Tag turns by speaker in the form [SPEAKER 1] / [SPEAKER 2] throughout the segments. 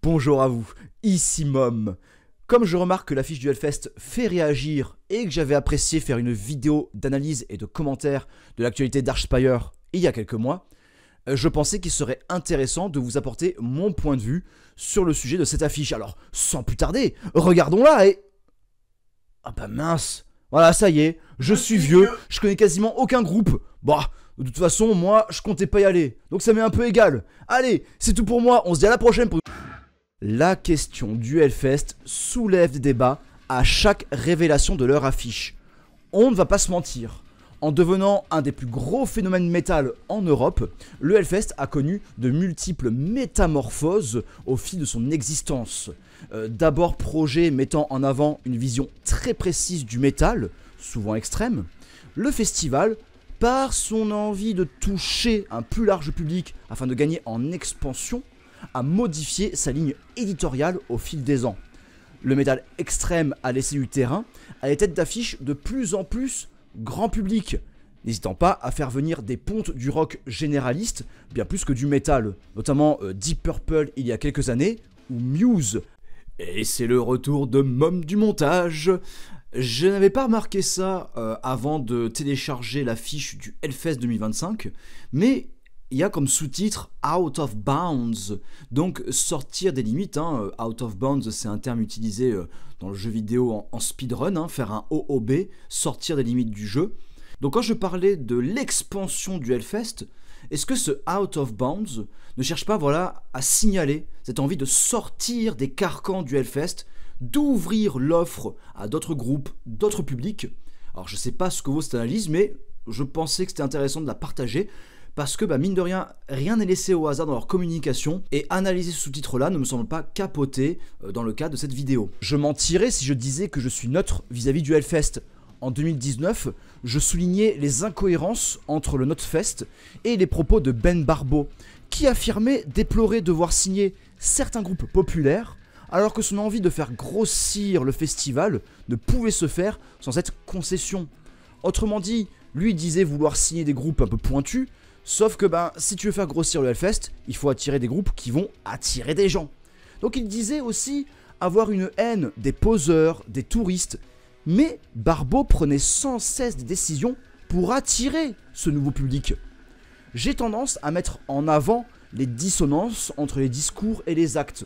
[SPEAKER 1] Bonjour à vous, ici Mom. Comme je remarque que l'affiche du Hellfest fait réagir et que j'avais apprécié faire une vidéo d'analyse et de commentaires de l'actualité d'Archspire il y a quelques mois, je pensais qu'il serait intéressant de vous apporter mon point de vue sur le sujet de cette affiche. Alors, sans plus tarder, regardons-la et... Ah bah mince, voilà, ça y est, je suis vieux, je connais quasiment aucun groupe. Bah, de toute façon, moi, je comptais pas y aller, donc ça m'est un peu égal. Allez, c'est tout pour moi, on se dit à la prochaine pour... La question du Hellfest soulève des débats à chaque révélation de leur affiche. On ne va pas se mentir, en devenant un des plus gros phénomènes métal en Europe, le Hellfest a connu de multiples métamorphoses au fil de son existence. D'abord projet mettant en avant une vision très précise du métal, souvent extrême, le festival, par son envie de toucher un plus large public afin de gagner en expansion, a modifié sa ligne éditoriale au fil des ans. Le métal extrême a laissé du terrain à des têtes d'affiche de plus en plus grand public, n'hésitant pas à faire venir des pontes du rock généraliste bien plus que du métal, notamment Deep Purple il y a quelques années, ou Muse. Et c'est le retour de Mom du montage. Je n'avais pas remarqué ça avant de télécharger l'affiche du Hellfest 2025, mais il y a comme sous-titre « Out of Bounds », donc sortir des limites. « Out of Bounds », c'est un terme utilisé dans le jeu vidéo en speedrun, faire un OOB, sortir des limites du jeu. Donc quand je parlais de l'expansion du Hellfest, est-ce que ce « Out of Bounds » ne cherche pas à signaler cette envie de sortir des carcans du Hellfest, d'ouvrir l'offre à d'autres groupes, d'autres publics? Alors je sais pas ce que vaut cette analyse, mais je pensais que c'était intéressant de la partager, parce que mine de rien, rien n'est laissé au hasard dans leur communication, et analyser ce sous-titre-là ne me semble pas capoté dans le cadre de cette vidéo. Je mentirais si je disais que je suis neutre vis-à-vis du Hellfest. En 2019, je soulignais les incohérences entre le Notfest et les propos de Ben Barbeau, qui affirmait déplorer devoir signer certains groupes populaires, alors que son envie de faire grossir le festival ne pouvait se faire sans cette concession. Autrement dit, lui disait vouloir signer des groupes un peu pointus, sauf que si tu veux faire grossir le Hellfest, il faut attirer des groupes qui vont attirer des gens. Donc il disait aussi avoir une haine des poseurs, des touristes, mais Barbeau prenait sans cesse des décisions pour attirer ce nouveau public. J'ai tendance à mettre en avant les dissonances entre les discours et les actes.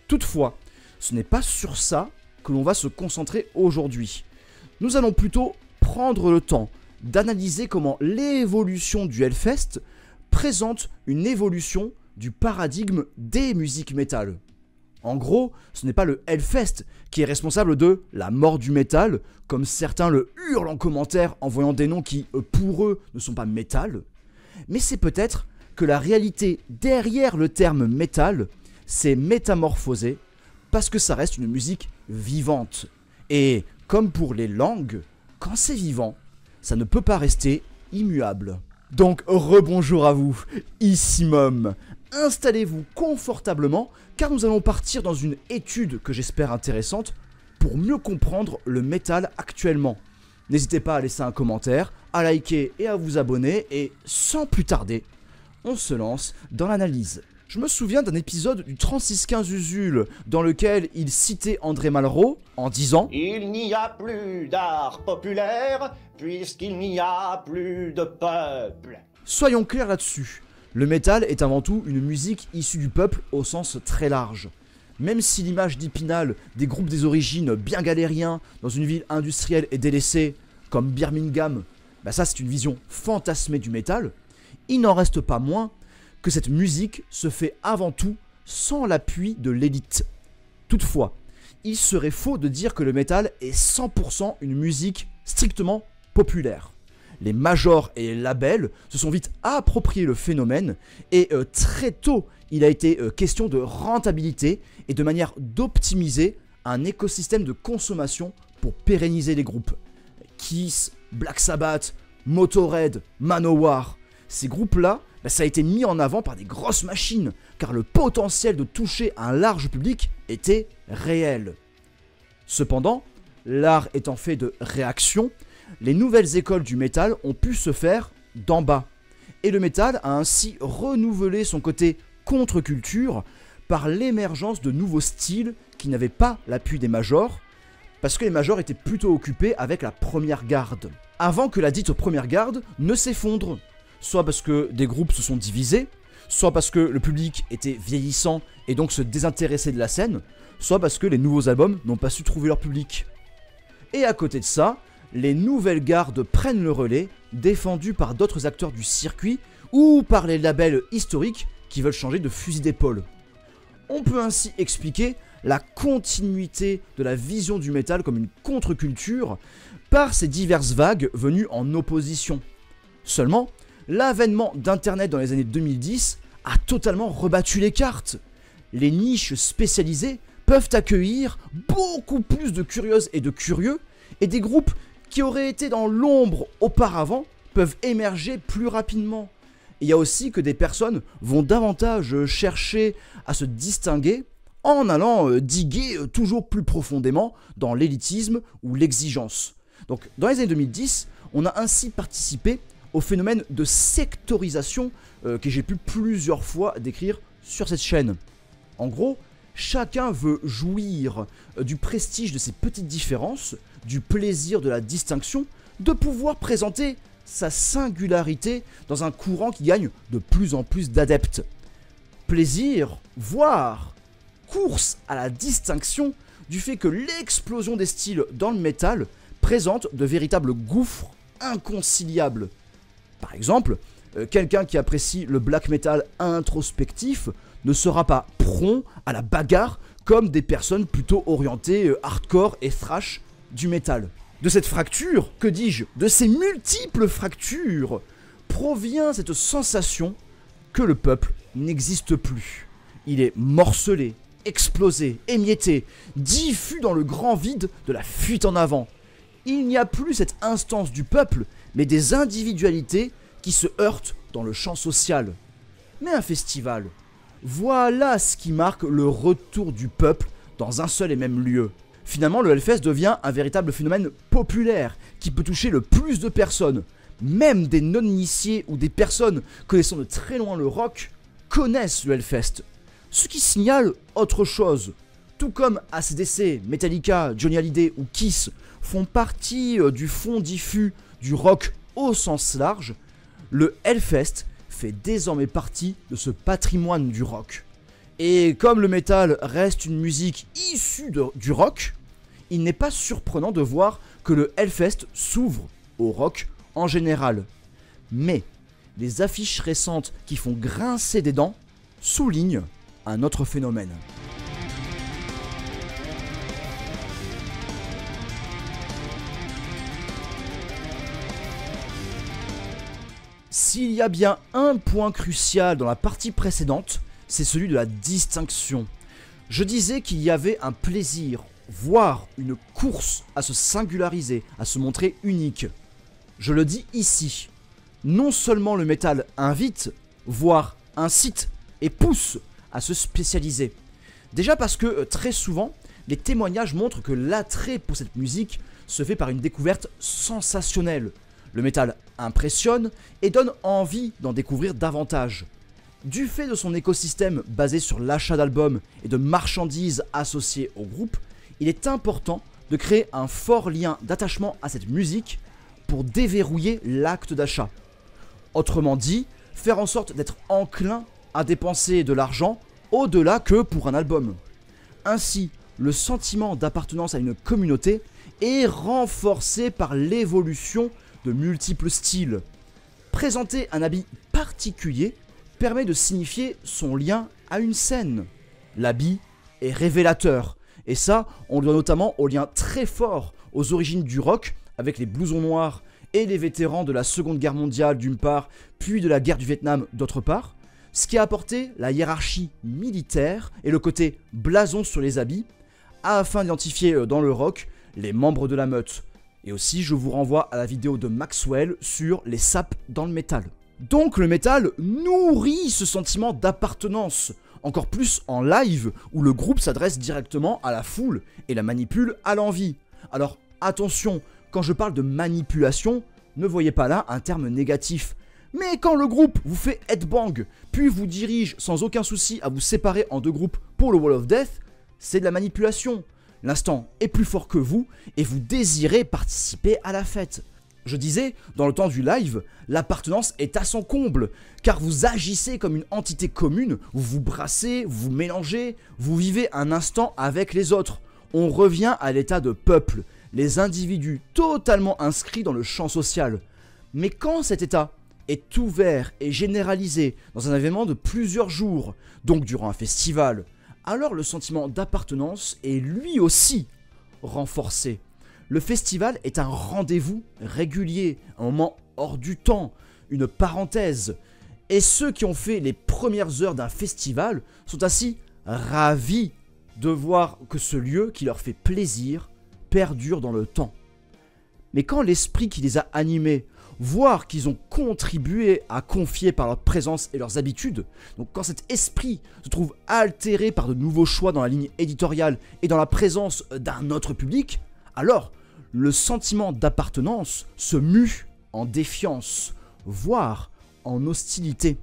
[SPEAKER 1] Toutefois, ce n'est pas sur ça que l'on va se concentrer aujourd'hui. Nous allons plutôt prendre le temps d'analyser comment l'évolution du Hellfest présente une évolution du paradigme des musiques métal. En gros, ce n'est pas le Hellfest qui est responsable de la mort du métal, comme certains le hurlent en commentaire en voyant des noms qui, pour eux, ne sont pas métal, mais c'est peut-être que la réalité derrière le terme métal s'est métamorphosée parce que ça reste une musique vivante. Et comme pour les langues, quand c'est vivant, ça ne peut pas rester immuable. Donc rebonjour à vous, ici Mom. Installez-vous confortablement car nous allons partir dans une étude que j'espère intéressante pour mieux comprendre le métal actuellement. N'hésitez pas à laisser un commentaire, à liker et à vous abonner, et sans plus tarder, on se lance dans l'analyse. Je me souviens d'un épisode du 3615 Usul dans lequel il citait André Malraux en disant «
[SPEAKER 2] Il n'y a plus d'art populaire puisqu'il n'y a plus de peuple. »
[SPEAKER 1] Soyons clairs là-dessus, le métal est avant tout une musique issue du peuple au sens très large. Même si l'image d'Épinal des groupes des origines bien galériens dans une ville industrielle et délaissée, comme Birmingham, ça c'est une vision fantasmée du métal, il n'en reste pas moins que cette musique se fait avant tout sans l'appui de l'élite. Toutefois, il serait faux de dire que le métal est 100% une musique strictement populaire. Les majors et les labels se sont vite appropriés le phénomène et très tôt, il a été question de rentabilité et de manière d'optimiser un écosystème de consommation pour pérenniser les groupes. Kiss, Black Sabbath, Motörhead, Manowar, ces groupes-là, ça a été mis en avant par des grosses machines, car le potentiel de toucher un large public était réel. Cependant, l'art étant fait de réactions, les nouvelles écoles du métal ont pu se faire d'en bas. Et le métal a ainsi renouvelé son côté contre-culture par l'émergence de nouveaux styles qui n'avaient pas l'appui des majors, parce que les majors étaient plutôt occupés avec la première garde, avant que la dite première garde ne s'effondre, soit parce que des groupes se sont divisés, soit parce que le public était vieillissant et donc se désintéressait de la scène, soit parce que les nouveaux albums n'ont pas su trouver leur public. Et à côté de ça, les nouvelles gardes prennent le relais, défendus par d'autres acteurs du circuit ou par les labels historiques qui veulent changer de fusil d'épaule. On peut ainsi expliquer la continuité de la vision du métal comme une contre-culture par ces diverses vagues venues en opposition. Seulement, l'avènement d'internet dans les années 2010 a totalement rebattu les cartes. Les niches spécialisées peuvent accueillir beaucoup plus de curieuses et de curieux, et des groupes qui auraient été dans l'ombre auparavant peuvent émerger plus rapidement. Il y a aussi que des personnes vont davantage chercher à se distinguer en allant diguer toujours plus profondément dans l'élitisme ou l'exigence. Donc dans les années 2010, on a ainsi participé au phénomène de sectorisation que j'ai pu plusieurs fois décrire sur cette chaîne. En gros, chacun veut jouir du prestige de ses petites différences, du plaisir de la distinction, de pouvoir présenter sa singularité dans un courant qui gagne de plus en plus d'adeptes. Plaisir, voire course à la distinction du fait que l'explosion des styles dans le métal présente de véritables gouffres inconciliables. Par exemple, quelqu'un qui apprécie le black metal introspectif ne sera pas prompt à la bagarre comme des personnes plutôt orientées hardcore et thrash du métal. De cette fracture, que dis-je, de ces multiples fractures, provient cette sensation que le peuple n'existe plus. Il est morcelé, explosé, émietté, diffus dans le grand vide de la fuite en avant. Il n'y a plus cette instance du peuple, mais des individualités qui se heurtent dans le champ social. Mais un festival, voilà ce qui marque le retour du peuple dans un seul et même lieu. Finalement, le Hellfest devient un véritable phénomène populaire qui peut toucher le plus de personnes. Même des non-initiés ou des personnes connaissant de très loin le rock connaissent le Hellfest. Ce qui signale autre chose. Tout comme AC/DC, Metallica, Johnny Hallyday ou Kiss font partie du fond diffus du rock au sens large, le Hellfest fait désormais partie de ce patrimoine du rock. Et comme le métal reste une musique issue du rock, il n'est pas surprenant de voir que le Hellfest s'ouvre au rock en général. Mais les affiches récentes qui font grincer des dents soulignent un autre phénomène. S'il y a bien un point crucial dans la partie précédente, c'est celui de la distinction. Je disais qu'il y avait un plaisir, voire une course à se singulariser, à se montrer unique. Je le dis ici, non seulement le métal invite, voire incite et pousse à se spécialiser. Déjà parce que très souvent, les témoignages montrent que l'attrait pour cette musique se fait par une découverte sensationnelle. Le métal impressionne et donne envie d'en découvrir davantage. Du fait de son écosystème basé sur l'achat d'albums et de marchandises associées au groupe, il est important de créer un fort lien d'attachement à cette musique pour déverrouiller l'acte d'achat. Autrement dit, faire en sorte d'être enclin à dépenser de l'argent au-delà que pour un album. Ainsi, le sentiment d'appartenance à une communauté est renforcé par l'évolution de multiples styles. Présenter un habit particulier permet de signifier son lien à une scène. L'habit est révélateur, et ça, on le doit notamment au lien très fort aux origines du rock, avec les blousons noirs et les vétérans de la Seconde Guerre mondiale d'une part, puis de la guerre du Vietnam d'autre part, ce qui a apporté la hiérarchie militaire et le côté blason sur les habits, afin d'identifier dans le rock les membres de la meute. Et aussi, je vous renvoie à la vidéo de Maxwell sur les sapes dans le métal. Donc le métal nourrit ce sentiment d'appartenance, encore plus en live où le groupe s'adresse directement à la foule et la manipule à l'envi. Alors attention, quand je parle de manipulation, ne voyez pas là un terme négatif, Mais quand le groupe vous fait headbang, puis vous dirige sans aucun souci à vous séparer en deux groupes pour le Wall of Death, c'est de la manipulation. L'instant est plus fort que vous et vous désirez participer à la fête. Je disais, dans le temps du live, l'appartenance est à son comble, car vous agissez comme une entité commune, vous vous brassez, vous vous mélangez, vous vivez un instant avec les autres. On revient à l'état de peuple, les individus totalement inscrits dans le champ social. Mais quand cet état est ouvert et généralisé dans un événement de plusieurs jours, donc durant un festival, alors le sentiment d'appartenance est lui aussi renforcé. Le festival est un rendez-vous régulier, un moment hors du temps, une parenthèse. Et ceux qui ont fait les premières heures d'un festival sont ainsi ravis de voir que ce lieu qui leur fait plaisir perdure dans le temps. Mais quand l'esprit qui les a animés, voire qu'ils ont contribué à confier par leur présence et leurs habitudes, donc quand cet esprit se trouve altéré par de nouveaux choix dans la ligne éditoriale et dans la présence d'un autre public, alors le sentiment d'appartenance se mue en défiance, voire en hostilité.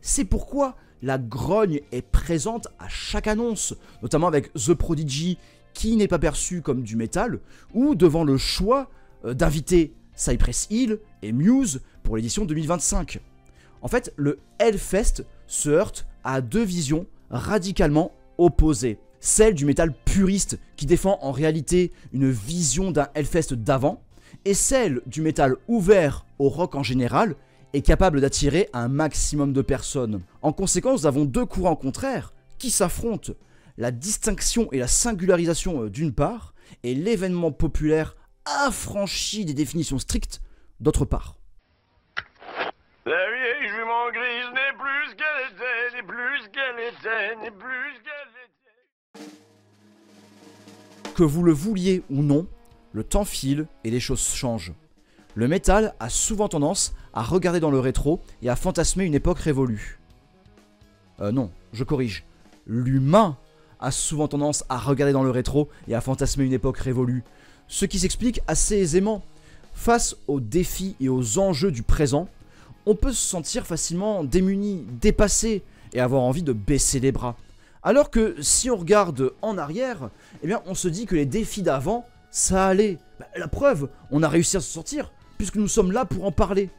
[SPEAKER 1] C'est pourquoi la grogne est présente à chaque annonce, notamment avec The Prodigy qui n'est pas perçu comme du métal, ou devant le choix d'inviter Cypress Hill et Muse pour l'édition 2025. En fait, le Hellfest se heurte à deux visions radicalement opposées. Celle du métal puriste qui défend en réalité une vision d'un Hellfest d'avant, et celle du métal ouvert au rock en général et capable d'attirer un maximum de personnes. En conséquence, nous avons deux courants contraires qui s'affrontent, la distinction et la singularisation d'une part, et l'événement populaire affranchi des définitions strictes d'autre part.
[SPEAKER 3] La vieille jument grise n'est plus ce qu'elle était, n'est plus ce qu'elle était, n'est plus ce qu'elle était.
[SPEAKER 1] Que vous le vouliez ou non, le temps file et les choses changent. Le métal a souvent tendance à regarder dans le rétro et à fantasmer une époque révolue. Non, je corrige. L'humain a souvent tendance à regarder dans le rétro et à fantasmer une époque révolue. Ce qui s'explique assez aisément. Face aux défis et aux enjeux du présent, on peut se sentir facilement démuni, dépassé et avoir envie de baisser les bras. Alors que si on regarde en arrière, eh bien on se dit que les défis d'avant, ça allait. La preuve, on a réussi à se sortir, puisque nous sommes là pour en parler.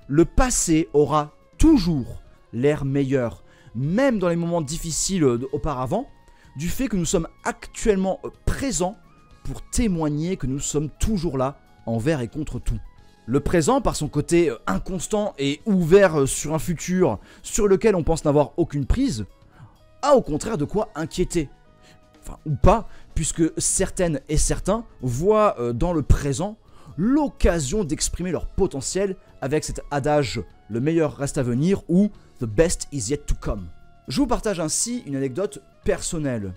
[SPEAKER 1] Le passé aura toujours l'air meilleur, même dans les moments difficiles auparavant, du fait que nous sommes actuellement présents pour témoigner que nous sommes toujours là, envers et contre tout. Le présent, par son côté inconstant et ouvert sur un futur sur lequel on pense n'avoir aucune prise, a au contraire de quoi inquiéter. Enfin, ou pas, puisque certaines et certains voient dans le présent l'occasion d'exprimer leur potentiel avec cet adage « le meilleur reste à venir » ou « the best is yet to come ». Je vous partage ainsi une anecdote personnelle.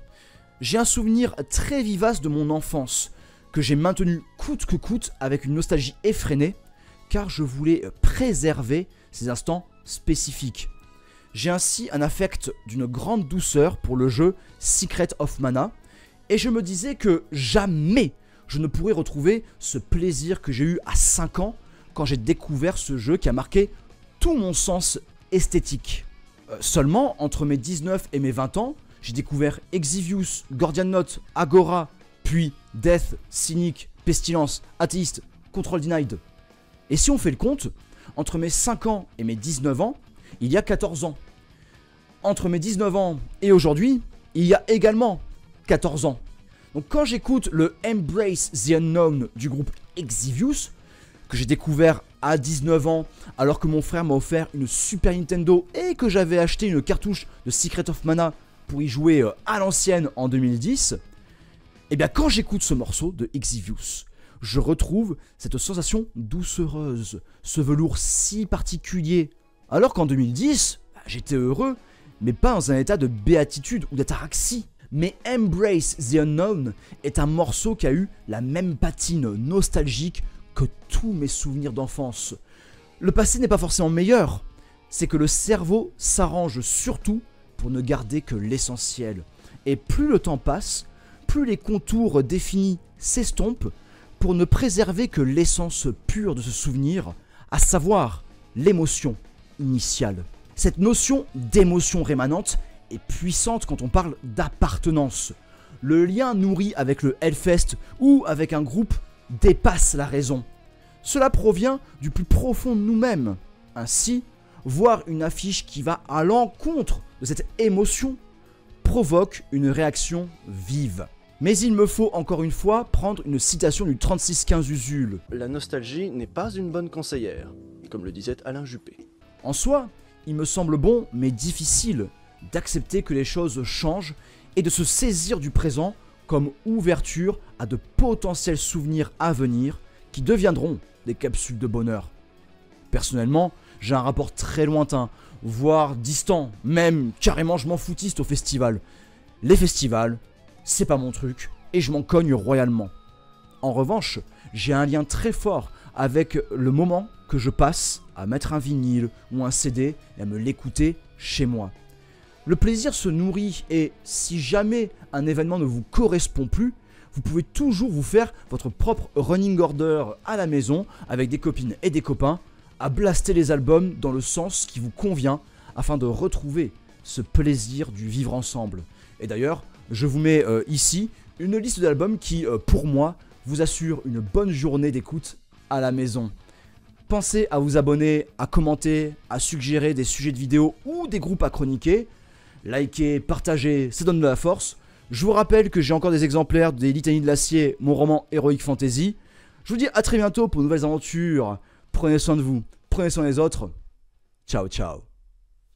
[SPEAKER 1] J'ai un souvenir très vivace de mon enfance, que j'ai maintenu coûte que coûte avec une nostalgie effrénée, car je voulais préserver ces instants spécifiques. J'ai ainsi un affect d'une grande douceur pour le jeu Secret of Mana, et je me disais que jamais je ne pourrais retrouver ce plaisir que j'ai eu à 5 ans quand j'ai découvert ce jeu qui a marqué tout mon sens esthétique. Seulement, entre mes 19 et mes 20 ans, j'ai découvert Exivius, Gordian Knot, Agora, puis Death, Cynic, Pestilence, Athéiste, Control Denied. Et si on fait le compte, entre mes 5 ans et mes 19 ans, il y a 14 ans. Entre mes 19 ans et aujourd'hui, il y a également 14 ans. Donc quand j'écoute le Embrace the Unknown du groupe Exivius, que j'ai découvert à 19 ans alors que mon frère m'a offert une Super Nintendo et que j'avais acheté une cartouche de Secret of Mana pour y jouer à l'ancienne en 2010, et bien quand j'écoute ce morceau de Exivius, je retrouve cette sensation doucereuse, ce velours si particulier. Alors qu'en 2010, j'étais heureux, mais pas dans un état de béatitude ou d'ataraxie. Mais Embrace the Unknown est un morceau qui a eu la même patine nostalgique que tous mes souvenirs d'enfance. Le passé n'est pas forcément meilleur, c'est que le cerveau s'arrange surtout pour ne garder que l'essentiel. Et plus le temps passe, plus les contours définis s'estompent pour ne préserver que l'essence pure de ce souvenir, à savoir l'émotion initiale. Cette notion d'émotion rémanente est puissante quand on parle d'appartenance. Le lien nourri avec le Hellfest ou avec un groupe dépasse la raison. Cela provient du plus profond de nous-mêmes. Ainsi, voir une affiche qui va à l'encontre de cette émotion provoque une réaction vive. Mais il me faut encore une fois prendre une citation du 3615 Usul.
[SPEAKER 4] La nostalgie n'est pas une bonne conseillère, comme le disait Alain Juppé.
[SPEAKER 1] En soi, il me semble bon mais difficile d'accepter que les choses changent et de se saisir du présent comme ouverture à de potentiels souvenirs à venir qui deviendront des capsules de bonheur. Personnellement, j'ai un rapport très lointain, voire distant, même carrément je m'en foutiste au festival. Les festivals, c'est pas mon truc et je m'en cogne royalement. En revanche, j'ai un lien très fort avec le moment que je passe à mettre un vinyle ou un CD et à me l'écouter chez moi. Le plaisir se nourrit et si jamais un événement ne vous correspond plus, vous pouvez toujours vous faire votre propre running order à la maison avec des copines et des copains à blaster les albums dans le sens qui vous convient afin de retrouver ce plaisir du vivre ensemble. Et d'ailleurs, je vous mets ici une liste d'albums qui, pour moi, vous assure une bonne journée d'écoute à la maison. Pensez à vous abonner, à commenter, à suggérer des sujets de vidéos ou des groupes à chroniquer. Likez, partagez, ça donne de la force. Je vous rappelle que j'ai encore des exemplaires des Litanies de l'Acier, mon roman Heroic Fantasy. Je vous dis à très bientôt pour de nouvelles aventures. Prenez soin de vous, prenez soin des autres. Ciao, ciao.